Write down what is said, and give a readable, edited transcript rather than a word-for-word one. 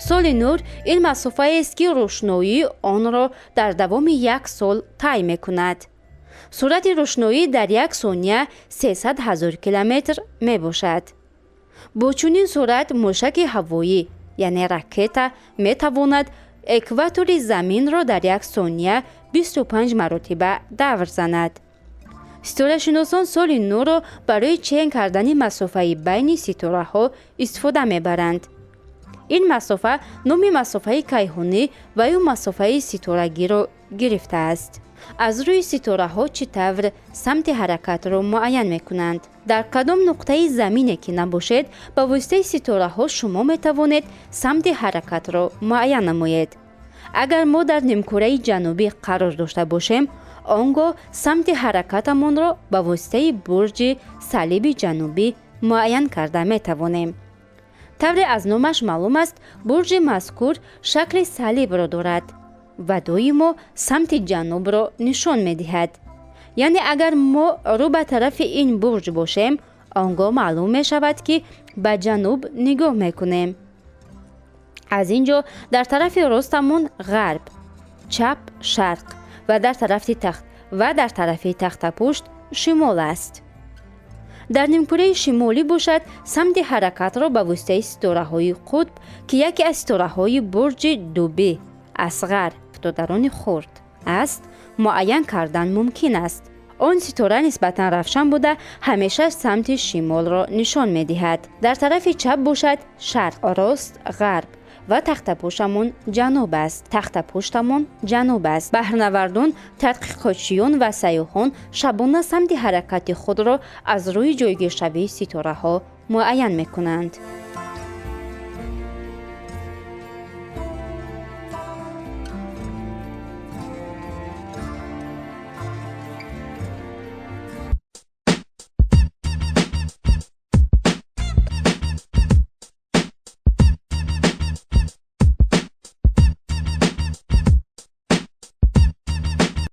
соли нур ин масофаест ки рӯшноии онро дар давоми 1 сол тай мекунад. суръати рӯшноӣ дар 1 сония 300 000 километр мебошад. бо чунин суръат мушаки ҳавоӣ яъне ракета метавонад экватори заминро дар 1 сония 25 маротиба давр занад. ситорашиносон соли нурро барои чен кардани масофаи байни ситораҳо истифода мебаранд. ин масофа номи масофаи кайҳонӣ ва ё масофаи ситорагиро гирифтааст. аз рӯи ситораҳо чӣ тавр самти ҳаракатро муайян мекунанд. дар кадом нуқтаи замине ки набошед ба воситаи ситораҳо шумо метавонед самти ҳаракатро муайян намоед. агар мо дар нимкураи ҷанубӣ қарор дошта бошем, он гоҳ самти ҳаракатамонро ба воситаи бурҷи салиби ҷанубӣ муайян карда метавонем. тавре аз номаш маълум аст, бурҷи мазкур шакли салибро дорад ва доимо самти ҷанубро нишон медиҳад. яъне агар мо рӯ ба тарафи ин бурҷ бошем, он гоҳ маълум мешавад ки ба ҷануб нигоҳ мекунем. аз ин ҷо дар тарафи ростамон ғарб, чап шарқ ва дар тарафи тахтапушт шимол аст. дар нимкураи шимолӣ бошад, самти ҳаракатро ба воситаи ситораҳои қутб ки яке аз ситораҳои бурҷи дубӣ асғар додарони хурд аст, муайян кардан мумкин аст. он ситора нисбатан равшан буда ҳамеша самти шимолро нишон медиҳад. дар тарафи чап бошад шарқ, рост ғарб ва тахтапуштамон ҷануб аст. баҳрнавардон, тадқиқотчиён ва сайёҳон шабона самти ҳаракати худро аз рӯи ҷойгиршавии ситораҳо муайян мекунанд.